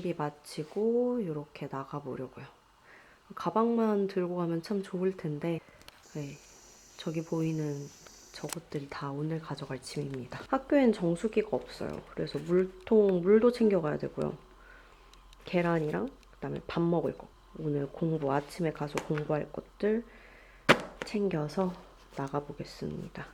정수기 마치고 이렇게 나가보려고요. 가방만 들고 가면 참 좋을 텐데 네, 저기 보이는 저것들이 다 오늘 가져갈 짐입니다. 학교엔 정수기가 없어요. 그래서 물도 챙겨가야 되고요. 계란이랑 그다음에 밥 먹을 거. 오늘 아침에 가서 공부할 것들 챙겨서 나가보겠습니다.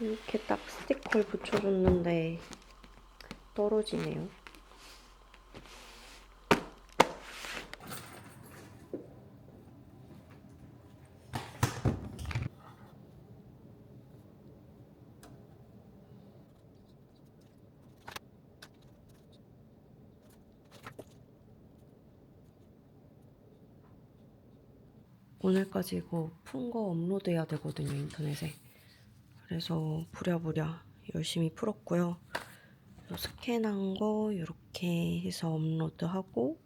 이렇게 딱 스티커를 붙여줬는데 떨어지네요. 오늘까지 이거 푼 거 업로드해야 되거든요, 인터넷에. 그래서 부랴부랴 열심히 풀었고요. 스캔한 거 이렇게 해서 업로드하고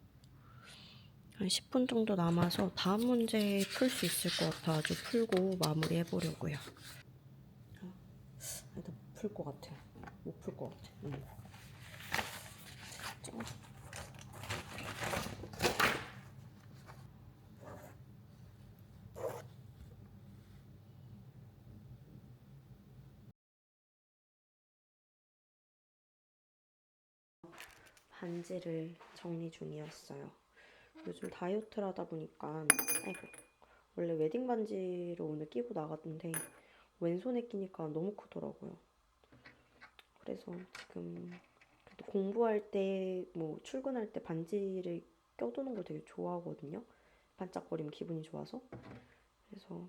한 10분 정도 남아서 다음 문제 풀 수 있을 것 같아가지고 풀고 마무리해 보려고요. 일단 풀 것 같아. 못 풀 것 같아. 반지를 정리 중이었어요. 요즘 다이어트를 하다 보니까 원래 웨딩 반지를 오늘 끼고 나갔는데 왼손에 끼니까 너무 크더라고요. 그래서 지금 그래도 공부할 때 뭐 출근할 때 반지를 껴두는 걸 되게 좋아하거든요. 반짝거리면 기분이 좋아서. 그래서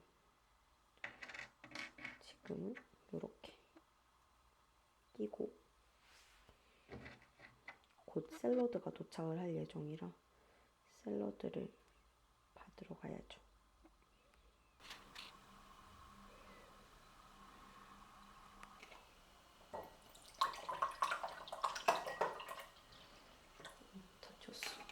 지금은 이렇게 끼고 곧 샐러드가 도착을 할 예정이라 샐러드를 받으러 가야죠. 다쳤어.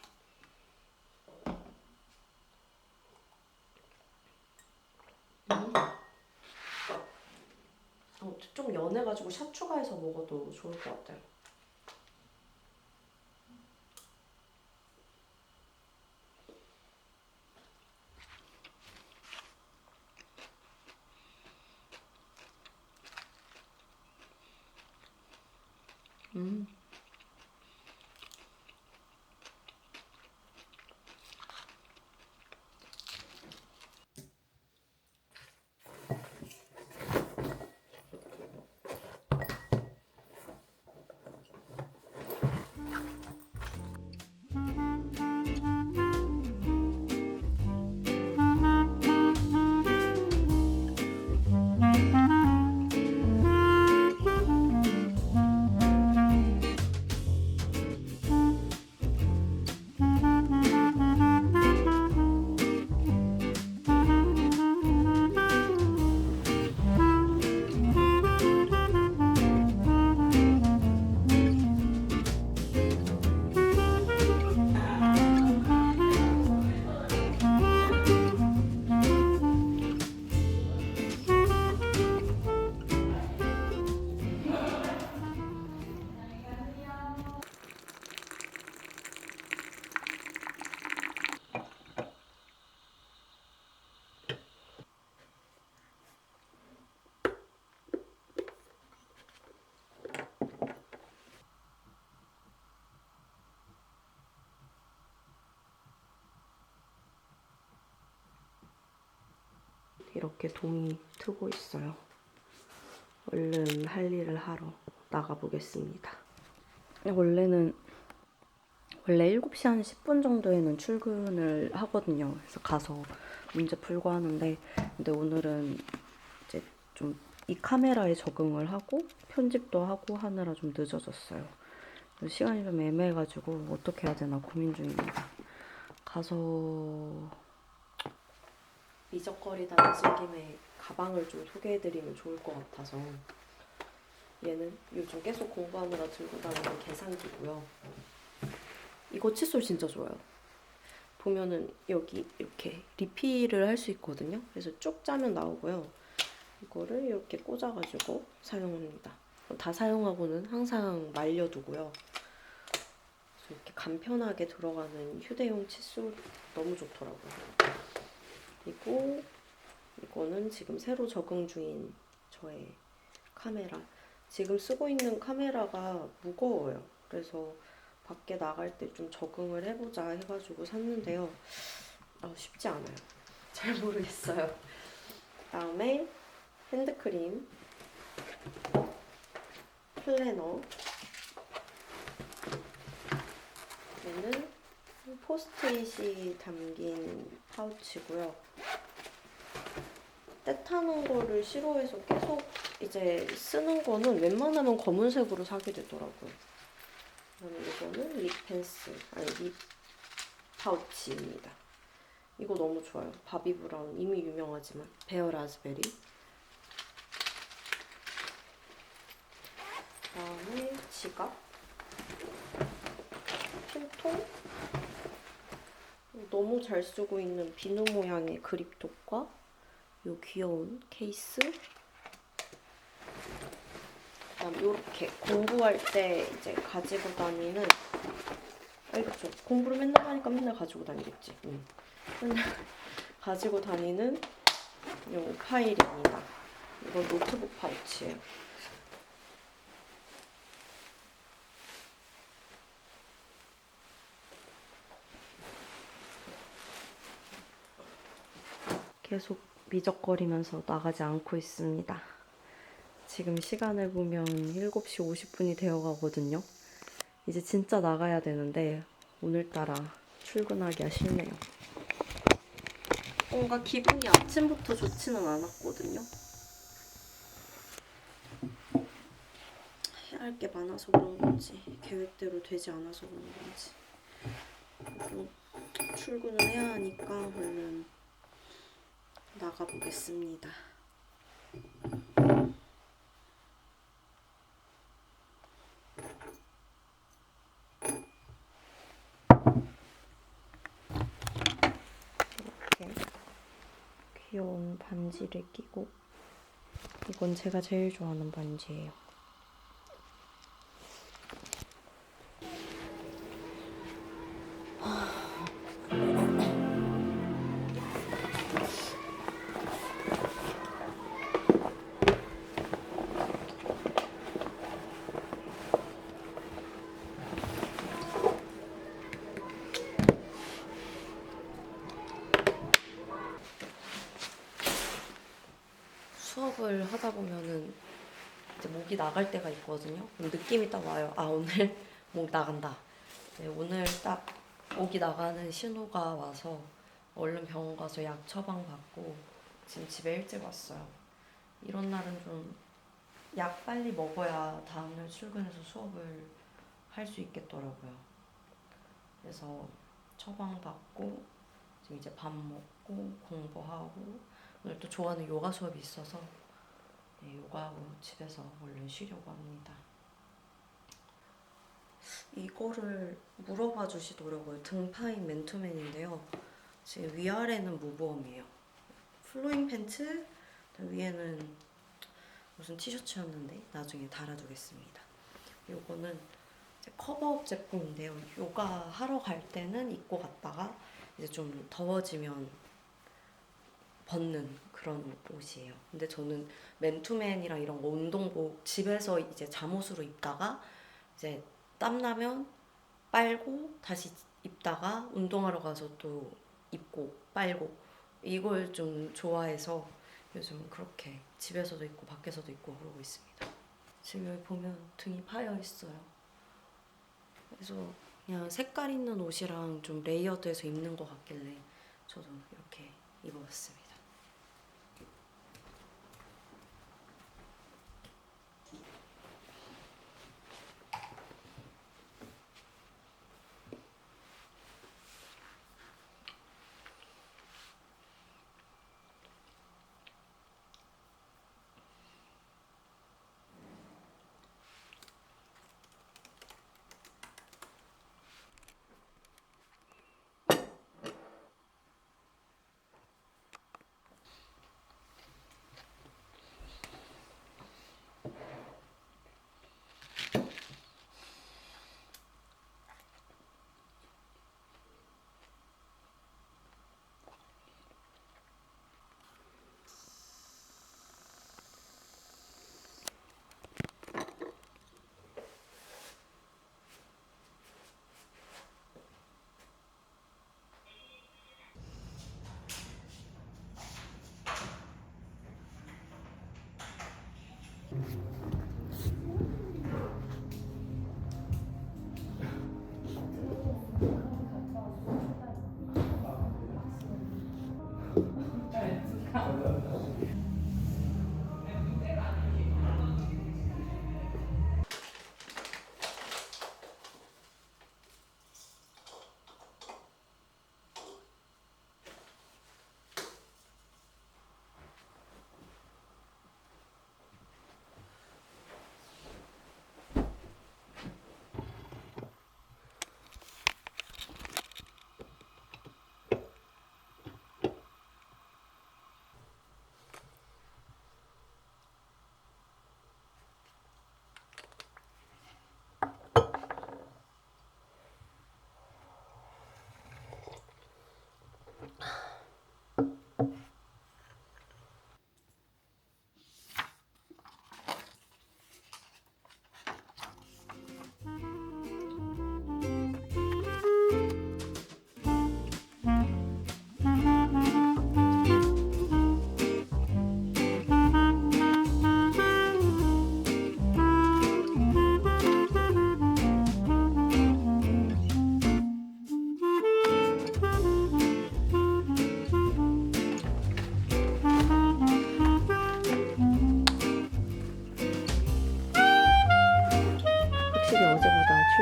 좀 연해가지고 샷 추가해서 먹어도 좋을 것 같아요. 이렇게 동이 트고 있어요. 얼른 할 일을 하러 나가보겠습니다. 원래 7시 한 10분 정도에는 출근을 하거든요. 그래서 가서 문제 풀고 하는데 근데 오늘은 이제 좀 이 카메라에 적응을 하고 편집도 하고 하느라 좀 늦어졌어요. 시간이 좀 애매해가지고 어떻게 해야 되나 고민 중입니다. 가서 미적거리다 늦은 김에 가방을 좀 소개해드리면 좋을 것 같아서 얘는 요즘 계속 공부하느라 들고 다니는 계산기고요. 이거 칫솔 진짜 좋아요. 보면은 여기 이렇게 리필을 할 수 있거든요. 그래서 쭉 짜면 나오고요. 이거를 이렇게 꽂아가지고 사용합니다. 다 사용하고는 항상 말려두고요. 그래서 이렇게 간편하게 들어가는 휴대용 칫솔 너무 좋더라고요. 그리고 이거는 지금 새로 적응 중인 저의 카메라. 지금 쓰고 있는 카메라가 무거워요. 그래서 밖에 나갈 때 좀 적응을 해보자 해가지고 샀는데요. 쉽지 않아요. 잘 모르겠어요. 그다음에 핸드크림, 플래너, 얘는 포스트잇이 담긴 파우치고요. 때 타는 거를 싫어해서 계속 이제 쓰는 거는 웬만하면 검은색으로 사게 되더라고요. 그다음에 이거는 립 펜슬, 아니 립 파우치입니다. 이거 너무 좋아요. 바비 브라운, 이미 유명하지만 베어 라즈베리. 그다음에 지갑, 핀통, 너무 잘 쓰고 있는 비누 모양의 그립톡과 이 귀여운 케이스. 그다음 이렇게 공부할 때 이제 가지고 다니는, 그쵸. 공부를 맨날 하니까 맨날 가지고 다니겠지. 맨날 가지고 다니는 이 파일입니다. 이건 노트북 파우치예요. 계속 미적거리면서 나가지 않고 있습니다. 지금 시간을 보면 7시 50분이 되어 가거든요. 이제 진짜 나가야 되는데 오늘따라 출근하기가 싫네요. 뭔가 기분이 아침부터 좋지는 않았거든요. 해야 할 게 많아서 그런 건지 계획대로 되지 않아서 그런 건지 좀 출근을 해야 하니까 얼른 나가보겠습니다. 이렇게 귀여운 반지를 끼고, 이건 제가 제일 좋아하는 반지예요. 수업을 하다 보면은 이제 목이 나갈 때가 있거든요. 그럼 느낌이 딱 와요. 아, 오늘 목 나간다. 네, 오늘 딱 목이 나가는 신호가 와서 얼른 병원 가서 약 처방 받고 지금 집에 일찍 왔어요. 이런 날은 좀 약 빨리 먹어야 다음날 출근해서 수업을 할 수 있겠더라고요. 그래서 처방 받고 지금 이제 밥 먹고 공부하고, 오늘 또 좋아하는 요가 수업이 있어서 네, 요가하고 집에서 얼른 쉬려고 합니다. 이거를 물어봐 주시더라고요. 등파인 맨투맨인데요. 지금 위아래는 무보험이에요. 플로잉 팬츠, 위에는 무슨 티셔츠였는데 나중에 달아두겠습니다. 요거는 커버업 제품인데요. 요가 하러 갈 때는 입고 갔다가 이제 좀 더워지면 벗는 그런 옷이에요. 근데 저는 맨투맨이랑 이런 거 운동복 집에서 이제 잠옷으로 입다가 이제 땀나면 빨고 다시 입다가 운동하러 가서 또 입고 빨고, 이걸 좀 좋아해서 요즘 그렇게 집에서도 입고 밖에서도 입고 그러고 있습니다. 지금 여기 보면 등이 파여 있어요. 그래서 그냥 색깔 있는 옷이랑 좀 레이어드해서 입는 것 같길래 저도 이렇게 입어봤습니다.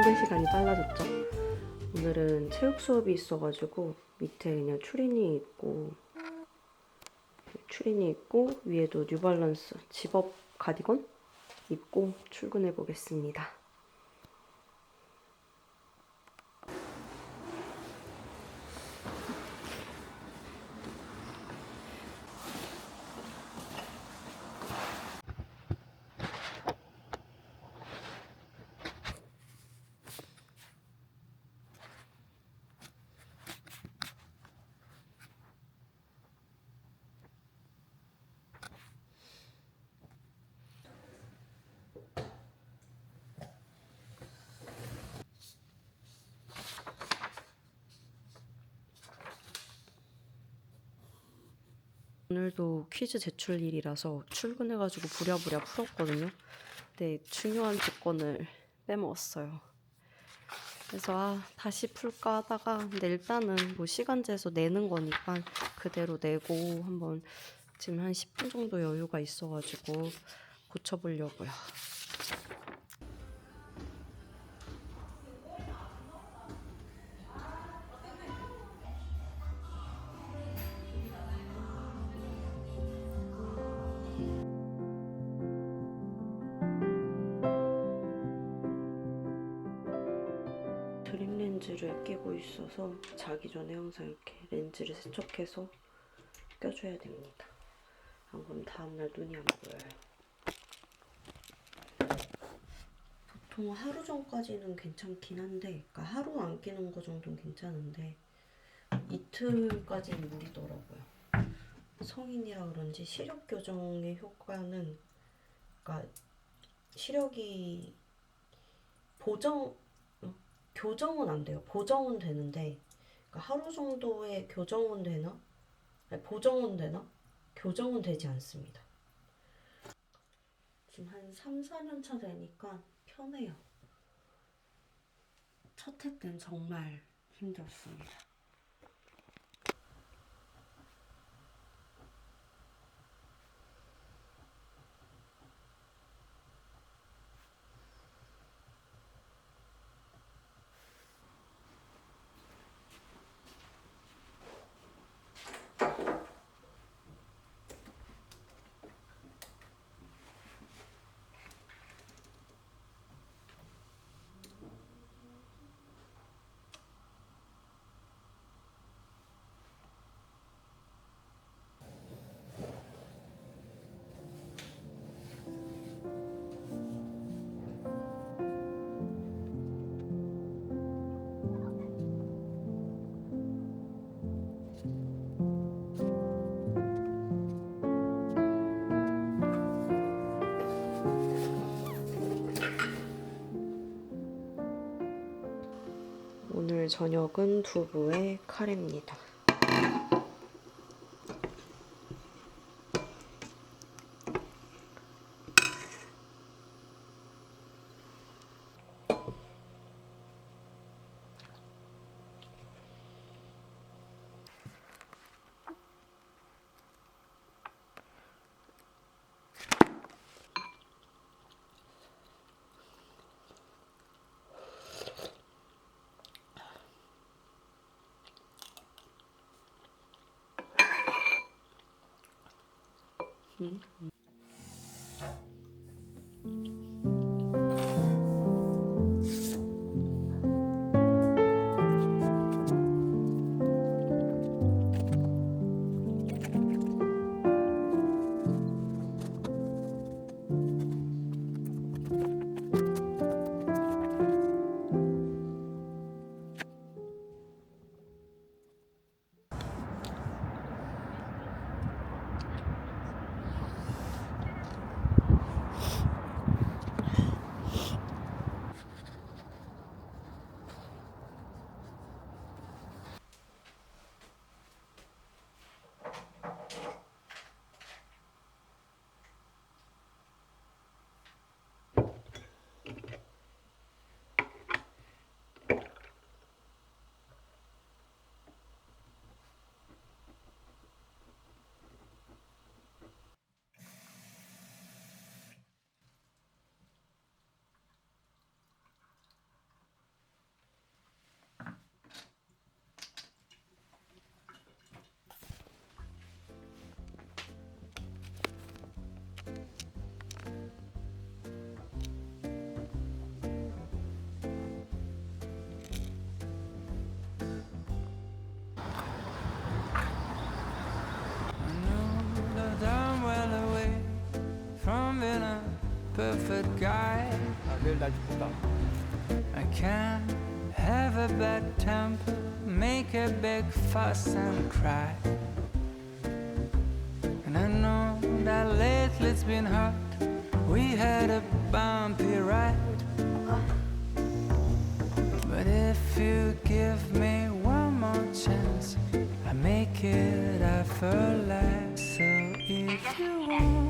하는 시간이 빨라졌죠. 오늘은 체육 수업이 있어가지고 밑에 그냥 추리닝 입고 위에도 뉴발란스 집업 가디건 입고 출근해 보겠습니다. 오늘도 퀴즈 제출일이라서 출근해가지고 부랴부랴 풀었거든요. 근데 중요한 조건을 빼먹었어요. 그래서 다시 풀까 하다가 근데 일단은 뭐 시간제에서 내는 거니까 그대로 내고 한번 지금 한 10분 정도 여유가 있어가지고 고쳐보려고요. 드림 렌즈를 끼고 있어서 자기 전에 항상 이렇게 렌즈를 세척해서 껴줘야 됩니다. 안 그러면 다음날 눈이 안 보여요. 보통 하루 전까지는 괜찮긴 한데, 그러니까 하루 안 끼는 거 정도는 괜찮은데 이틀까지는 무리더라고요. 성인이라 그런지 시력 교정의 효과는, 그러니까 시력이 교정은 안 돼요. 보정은 되는데, 그러니까 하루 정도의 교정은 되나? 아니, 보정은 되나? 교정은 되지 않습니다. 지금 한 3, 4년 차 되니까 편해요. 첫 해 땐 정말 힘들었습니다. 오늘 저녁은 두부에 카레입니다. I'm in a perfect guy. 내일 날 좋다. I can have a bad temper, make a big fuss and cry. And I know that lately it's been hard. We had a bumpy ride. But if you give me one more chance, I make it effortless. So if you want